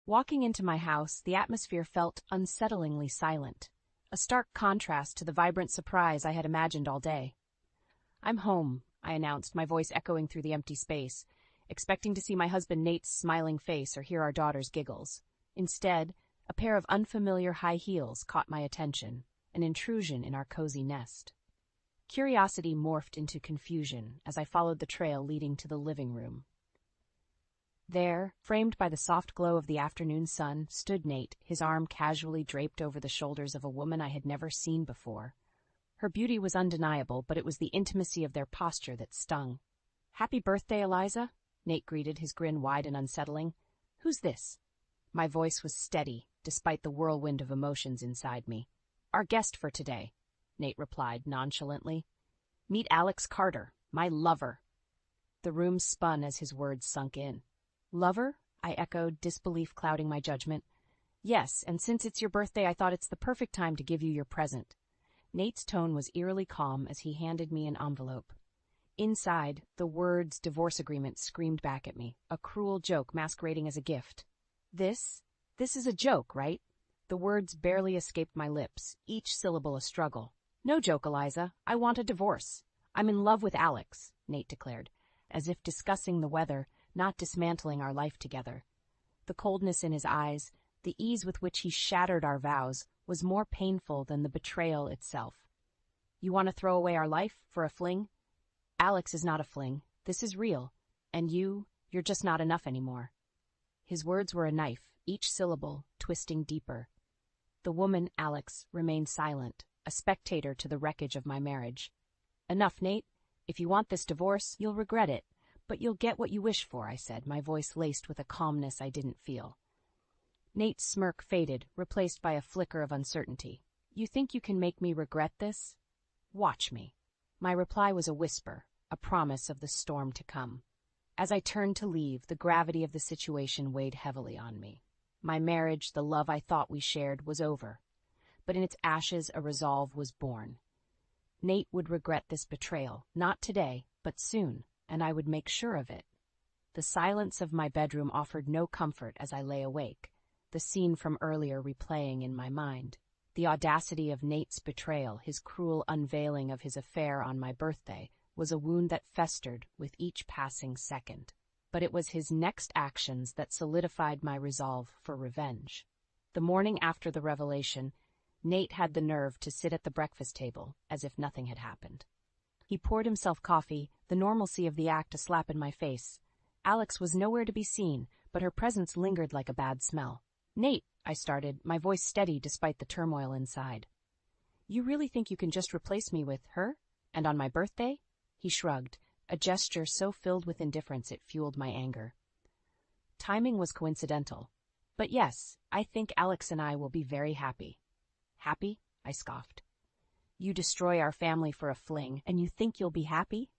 Walking into my house, the atmosphere felt unsettlingly silent, a stark contrast to the vibrant surprise I had imagined all day. "I'm home," I announced, my voice echoing through the empty space, expecting to see my husband Nate's smiling face or hear our daughter's giggles. Instead, a pair of unfamiliar high heels caught my attention, an intrusion in our cozy nest. Curiosity morphed into confusion as I followed the trail leading to the living room. There, framed by the soft glow of the afternoon sun, stood Nate, his arm casually draped over the shoulders of a woman I had never seen before. Her beauty was undeniable, but it was the intimacy of their posture that stung. "Happy birthday, Eliza," Nate greeted, his grin wide and unsettling. "Who's this?" My voice was steady, despite the whirlwind of emotions inside me. "Our guest for today," Nate replied nonchalantly. "Meet Alex Carter, my lover." The room spun as his words sunk in. "Lover?" I echoed, disbelief clouding my judgment. "Yes, and since it's your birthday, I thought it's the perfect time to give you your present." Nate's tone was eerily calm as he handed me an envelope. Inside, the words "divorce agreement" screamed back at me, a cruel joke masquerading as a gift. This is a joke, right?" The words barely escaped my lips, each syllable a struggle. "No joke, Eliza. I want a divorce. I'm in love with Alex," Nate declared, as if discussing the weather, not dismantling our life together. The coldness in his eyes, the ease with which he shattered our vows, was more painful than the betrayal itself. "You want to throw away our life for a fling?" "Alex is not a fling. This is real. And you're just not enough anymore." His words were a knife, each syllable twisting deeper. The woman, Alex, remained silent, a spectator to the wreckage of my marriage. "Enough, Nate. If you want this divorce, you'll regret it. But you'll get what you wish for," I said, my voice laced with a calmness I didn't feel. Nate's smirk faded, replaced by a flicker of uncertainty. "You think you can make me regret this? Watch me." My reply was a whisper, a promise of the storm to come. As I turned to leave, the gravity of the situation weighed heavily on me. My marriage, the love I thought we shared, was over. But in its ashes, a resolve was born. Nate would regret this betrayal, not today, but soon, and I would make sure of it. The silence of my bedroom offered no comfort as I lay awake, the scene from earlier replaying in my mind. The audacity of Nate's betrayal, his cruel unveiling of his affair on my birthday, was a wound that festered with each passing second. But it was his next actions that solidified my resolve for revenge. The morning after the revelation, Nate had the nerve to sit at the breakfast table as if nothing had happened. He poured himself coffee, the normalcy of the act a slap in my face. Alex was nowhere to be seen, but her presence lingered like a bad smell. "Nate," I started, my voice steady despite the turmoil inside. "You really think you can just replace me with her? And on my birthday?" He shrugged, a gesture so filled with indifference it fueled my anger. Timing was coincidental. But yes, I think Alex and I will be very happy. "Happy?" I scoffed. "You destroy our family for a fling, and you think you'll be happy?"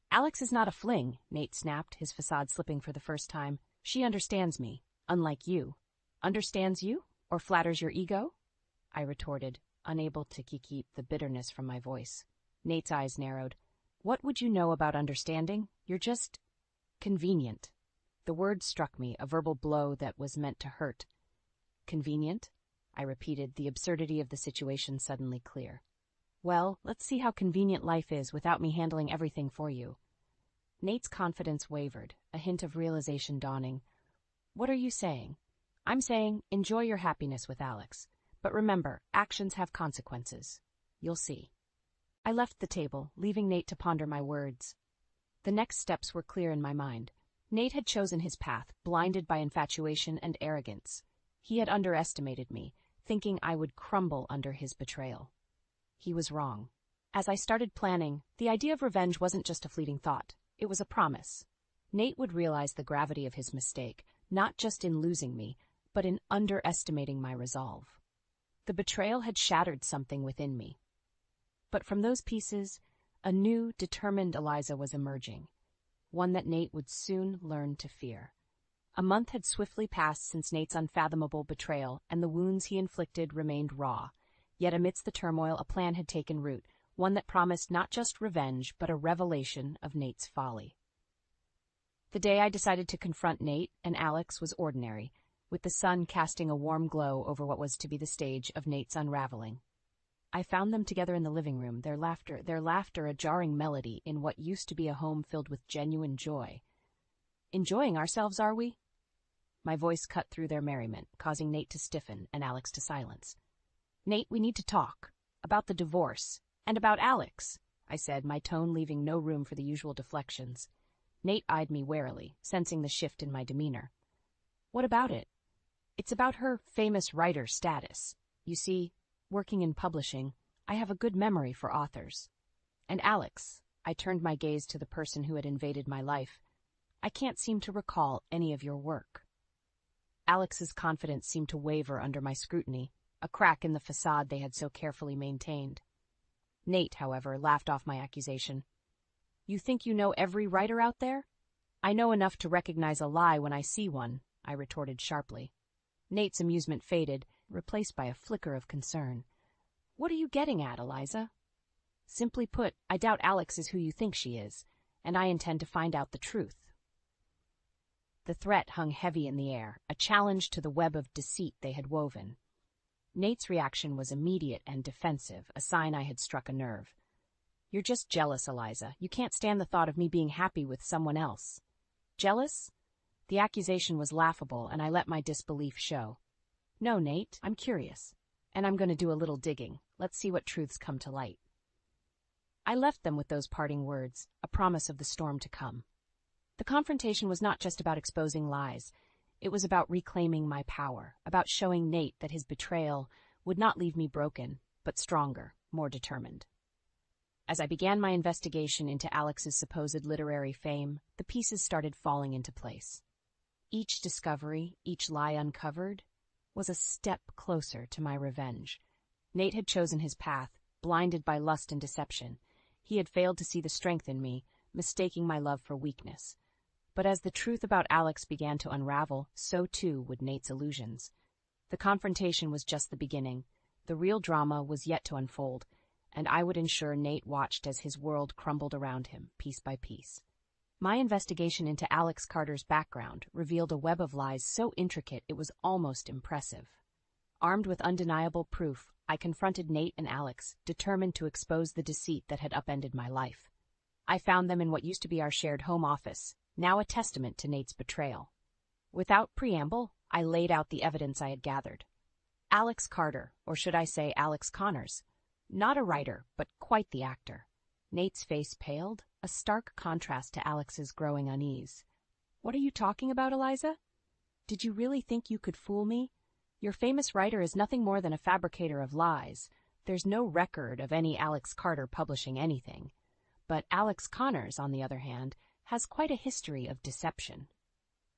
"Alex is not a fling," Nate snapped, his facade slipping for the first time. "She understands me, unlike you." "Understands you? Or flatters your ego?" I retorted, unable to keep the bitterness from my voice. Nate's eyes narrowed. "What would you know about understanding? You're just convenient." The word struck me, a verbal blow that was meant to hurt. "Convenient?" I repeated, the absurdity of the situation suddenly clear. "Well, let's see how convenient life is without me handling everything for you." Nate's confidence wavered, a hint of realization dawning. "What are you saying?" "I'm saying, enjoy your happiness with Alex. But remember, actions have consequences. You'll see." I left the table, leaving Nate to ponder my words. The next steps were clear in my mind. Nate had chosen his path, blinded by infatuation and arrogance. He had underestimated me, thinking I would crumble under his betrayal. He was wrong. As I started planning, the idea of revenge wasn't just a fleeting thought. It was a promise. Nate would realize the gravity of his mistake, not just in losing me, but in underestimating my resolve. The betrayal had shattered something within me. But from those pieces, a new, determined Eliza was emerging, one that Nate would soon learn to fear. A month had swiftly passed since Nate's unfathomable betrayal, and the wounds he inflicted remained raw. Yet amidst the turmoil, a plan had taken root, one that promised not just revenge, but a revelation of Nate's folly. The day I decided to confront Nate and Alex was ordinary. with the sun casting a warm glow over what was to be the stage of Nate's unraveling. I found them together in the living room, their laughter a jarring melody in what used to be a home filled with genuine joy. Enjoying ourselves, are we? My voice cut through their merriment, causing Nate to stiffen and Alex to silence. Nate, we need to talk. About the divorce. And about Alex, I said, my tone leaving no room for the usual deflections. Nate eyed me warily, sensing the shift in my demeanor. What about it? It's about her famous writer status. You see, working in publishing, I have a good memory for authors. And Alex, I turned my gaze to the person who had invaded my life. I can't seem to recall any of your work. Alex's confidence seemed to waver under my scrutiny, a crack in the facade they had so carefully maintained. Nate, however, laughed off my accusation. You think you know every writer out there? I know enough to recognize a lie when I see one, I retorted sharply. Nate's amusement faded, replaced by a flicker of concern. What are you getting at, Eliza? Simply put, I doubt Alex is who you think she is, and I intend to find out the truth. The threat hung heavy in the air, a challenge to the web of deceit they had woven. Nate's reaction was immediate and defensive, a sign I had struck a nerve. You're just jealous, Eliza. You can't stand the thought of me being happy with someone else. Jealous? The accusation was laughable, and I let my disbelief show. No, Nate, I'm curious, and I'm going to do a little digging. Let's see what truths come to light. I left them with those parting words, a promise of the storm to come. The confrontation was not just about exposing lies. It was about reclaiming my power, about showing Nate that his betrayal would not leave me broken, but stronger, more determined. As I began my investigation into Alex's supposed literary fame, the pieces started falling into place. Each discovery, each lie uncovered, was a step closer to my revenge. Nate had chosen his path, blinded by lust and deception. He had failed to see the strength in me, mistaking my love for weakness. But as the truth about Alex began to unravel, so too would Nate's illusions. The confrontation was just the beginning. The real drama was yet to unfold, and I would ensure Nate watched as his world crumbled around him, piece by piece. My investigation into Alex Carter's background revealed a web of lies so intricate it was almost impressive. Armed with undeniable proof, I confronted Nate and Alex, determined to expose the deceit that had upended my life. I found them in what used to be our shared home office, now a testament to Nate's betrayal. Without preamble, I laid out the evidence I had gathered. Alex Carter, or should I say Alex Connors, not a writer, but quite the actor. Nate's face paled, a stark contrast to Alex's growing unease. What are you talking about, Eliza? Did you really think you could fool me? Your famous writer is nothing more than a fabricator of lies. There's no record of any Alex Carter publishing anything. But Alex Connors, on the other hand, has quite a history of deception.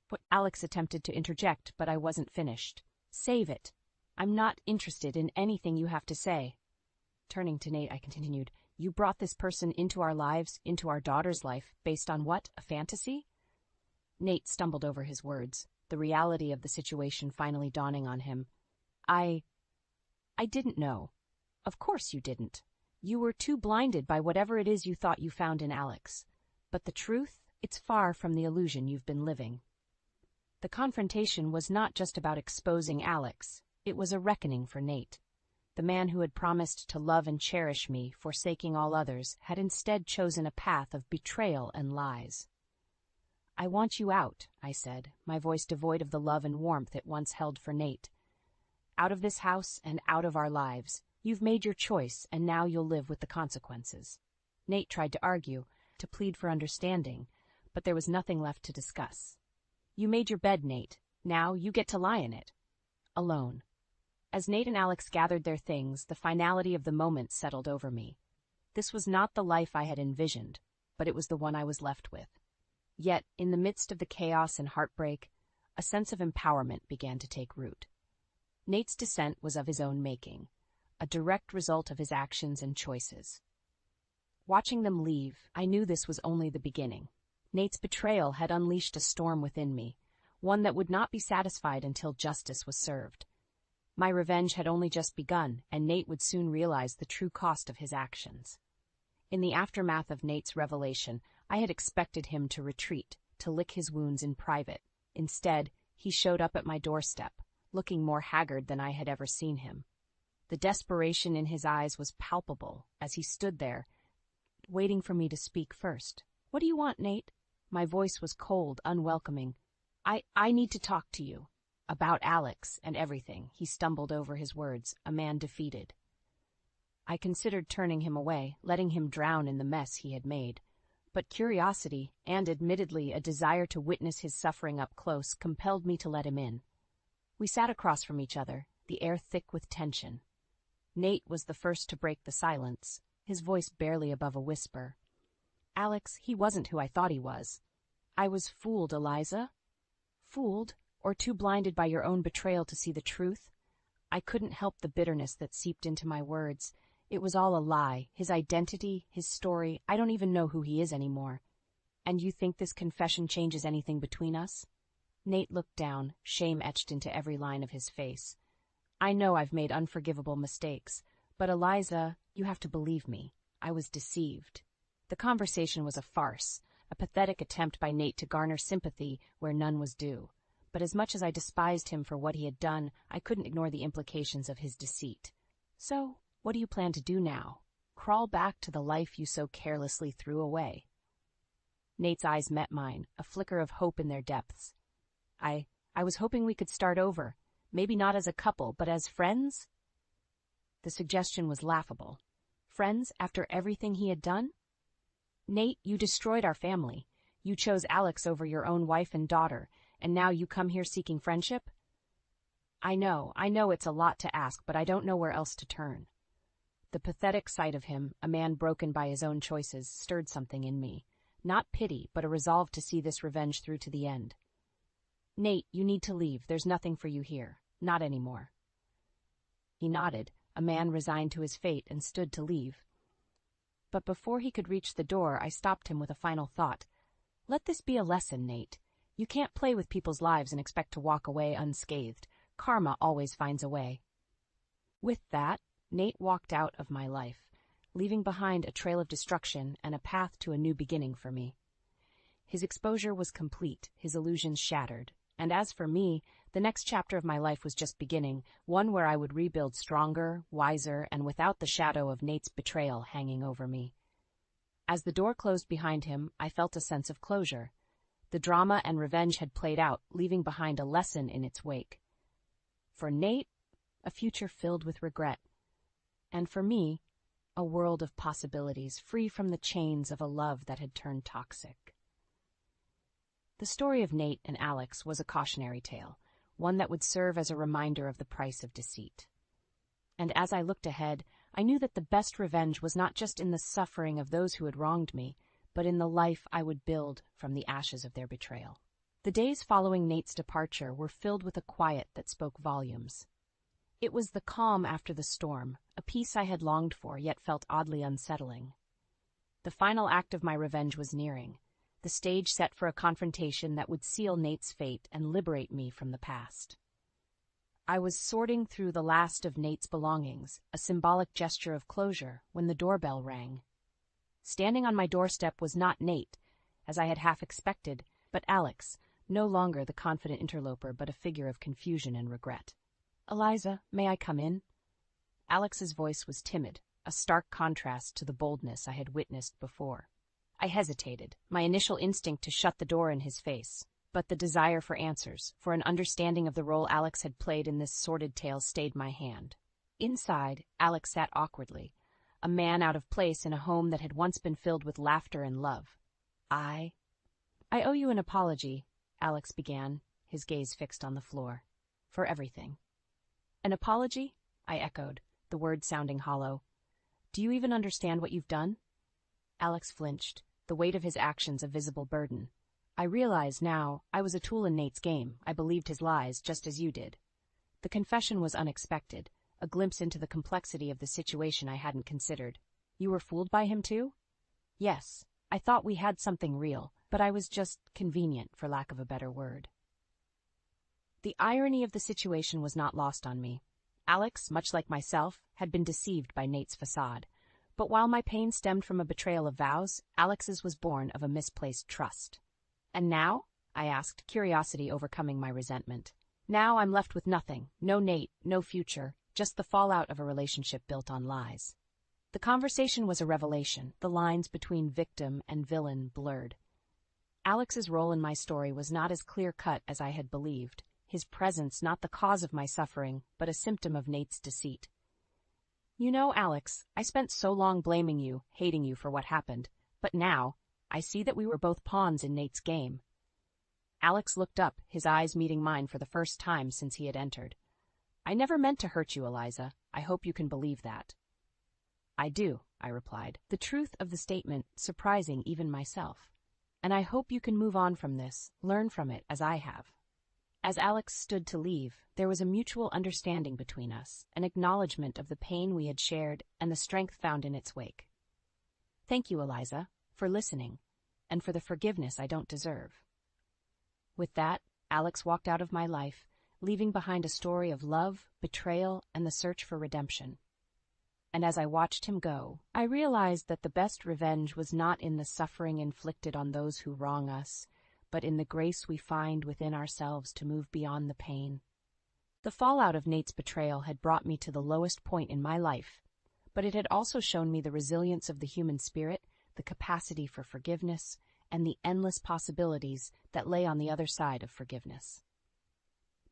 What Alex attempted to interject, but I wasn't finished. Save it. I'm not interested in anything you have to say. Turning to Nate, I continued, You brought this person into our lives, into our daughter's life, based on what, a fantasy? Nate stumbled over his words, the reality of the situation finally dawning on him. I didn't know. Of course you didn't. You were too blinded by whatever it is you thought you found in Alex. But the truth, it's far from the illusion you've been living. The confrontation was not just about exposing Alex. It was a reckoning for Nate. The man who had promised to love and cherish me, forsaking all others, had instead chosen a path of betrayal and lies. I want you out, I said, my voice devoid of the love and warmth it once held for Nate. Out of this house and out of our lives. You've made your choice, and now you'll live with the consequences. Nate tried to argue, to plead for understanding, but there was nothing left to discuss. You made your bed, Nate. Now you get to lie in it. Alone. As Nate and Alex gathered their things, the finality of the moment settled over me. This was not the life I had envisioned, but it was the one I was left with. Yet, in the midst of the chaos and heartbreak, a sense of empowerment began to take root. Nate's descent was of his own making, a direct result of his actions and choices. Watching them leave, I knew this was only the beginning. Nate's betrayal had unleashed a storm within me, one that would not be satisfied until justice was served. My revenge had only just begun, and Nate would soon realize the true cost of his actions. In the aftermath of Nate's revelation, I had expected him to retreat, to lick his wounds in private. Instead, He showed up at my doorstep, looking more haggard than I had ever seen him. The desperation in his eyes was palpable as he stood there, waiting for me to speak first. "What do you want, Nate?" My voice was cold, unwelcoming. I need to talk to you. About Alex and everything." He stumbled over his words, a man defeated. I considered turning him away, letting him drown in the mess he had made. But curiosity, and admittedly a desire to witness his suffering up close, compelled me to let him in. We sat across from each other, the air thick with tension. Nate was the first to break the silence, his voice barely above a whisper. "Alex, he wasn't who I thought he was. I was fooled, Eliza." "Fooled? Or too blinded by your own betrayal to see the truth?" I couldn't help the bitterness that seeped into my words. It was all a lie, his identity, his story. I don't even know who he is anymore. "And you think this confession changes anything between us?" Nate looked down, shame etched into every line of his face. "I know I've made unforgivable mistakes, but Eliza, you have to believe me. I was deceived." The conversation was a farce, a pathetic attempt by Nate to garner sympathy where none was due. But as much as I despised him for what he had done, I couldn't ignore the implications of his deceit. "So, what do you plan to do now? Crawl back to the life you so carelessly threw away?" Nate's eyes met mine, a flicker of hope in their depths. I was hoping we could start over, maybe not as a couple, but as friends?" The suggestion was laughable. Friends after everything he had done? "Nate, you destroyed our family. You chose Alex over your own wife and daughter, and now you come here seeking friendship?" I know it's a lot to ask, but I don't know where else to turn." The pathetic sight of him, a man broken by his own choices, stirred something in me. Not pity, but a resolve to see this revenge through to the end. "Nate, you need to leave. There's nothing for you here. Not anymore." He nodded, a man resigned to his fate, and stood to leave. But before he could reach the door, I stopped him with a final thought. "Let this be a lesson, Nate. You can't play with people's lives and expect to walk away unscathed. Karma always finds a way." With that, Nate walked out of my life, leaving behind a trail of destruction and a path to a new beginning for me. His exposure was complete, his illusions shattered, and as for me, the next chapter of my life was just beginning, one where I would rebuild stronger, wiser, and without the shadow of Nate's betrayal hanging over me. As the door closed behind him, I felt a sense of closure. The drama and revenge had played out, leaving behind a lesson in its wake. For Nate, a future filled with regret. And for me, a world of possibilities, free from the chains of a love that had turned toxic. The story of Nate and Alex was a cautionary tale, one that would serve as a reminder of the price of deceit. And as I looked ahead, I knew that the best revenge was not just in the suffering of those who had wronged me, but in the life I would build from the ashes of their betrayal. The days following Nate's departure were filled with a quiet that spoke volumes. It was the calm after the storm, a peace I had longed for, yet felt oddly unsettling. The final act of my revenge was nearing, the stage set for a confrontation that would seal Nate's fate and liberate me from the past. I was sorting through the last of Nate's belongings, a symbolic gesture of closure, when the doorbell rang. Standing on my doorstep was not Nate, as I had half expected, but Alex, no longer the confident interloper, but a figure of confusion and regret. "Eliza, may I come in?" Alex's voice was timid, a stark contrast to the boldness I had witnessed before. I hesitated, my initial instinct to shut the door in his face, but the desire for answers, for an understanding of the role Alex had played in this sordid tale, stayed my hand. Inside, Alex sat awkwardly, a man out of place in a home that had once been filled with laughter and love. I owe you an apology," Alex began, his gaze fixed on the floor. "For everything." "An apology?" I echoed, the words sounding hollow. "Do you even understand what you've done?" Alex flinched, the weight of his actions a visible burden. I realized now I was a tool in Nate's game. I believed his lies, just as you did. The confession was unexpected, a glimpse into the complexity of the situation I hadn't considered. "You were fooled by him too?" "Yes, I thought we had something real, but I was just convenient, for lack of a better word." The irony of the situation was not lost on me. Alex, much like myself, had been deceived by Nate's facade. But while my pain stemmed from a betrayal of vows, Alex's was born of a misplaced trust. "And now?" I asked, curiosity overcoming my resentment. Now I'm left with nothing. No Nate, no future, just the fallout of a relationship built on lies. The conversation was a revelation, the lines between victim and villain blurred. Alex's role in my story was not as clear-cut as I had believed, his presence not the cause of my suffering, but a symptom of Nate's deceit. You know, Alex, I spent so long blaming you, hating you for what happened, but now, I see that we were both pawns in Nate's game. Alex looked up, his eyes meeting mine for the first time since he had entered. I never meant to hurt you, Eliza. I hope you can believe that. I do, I replied, the truth of the statement surprising even myself. And I hope you can move on from this, learn from it as I have. As Alex stood to leave, there was a mutual understanding between us, an acknowledgement of the pain we had shared and the strength found in its wake. Thank you, Eliza, for listening, and for the forgiveness I don't deserve. With that, Alex walked out of my life, leaving behind a story of love, betrayal, and the search for redemption. And as I watched him go, I realized that the best revenge was not in the suffering inflicted on those who wrong us, but in the grace we find within ourselves to move beyond the pain. The fallout of Nate's betrayal had brought me to the lowest point in my life, but it had also shown me the resilience of the human spirit, the capacity for forgiveness, and the endless possibilities that lay on the other side of forgiveness.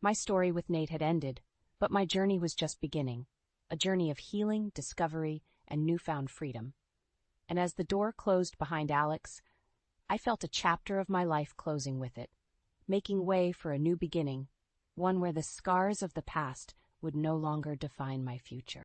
My story with Nate had ended, but my journey was just beginning. A journey of healing, discovery, and newfound freedom. And as the door closed behind Alex, I felt a chapter of my life closing with it, making way for a new beginning, one where the scars of the past would no longer define my future.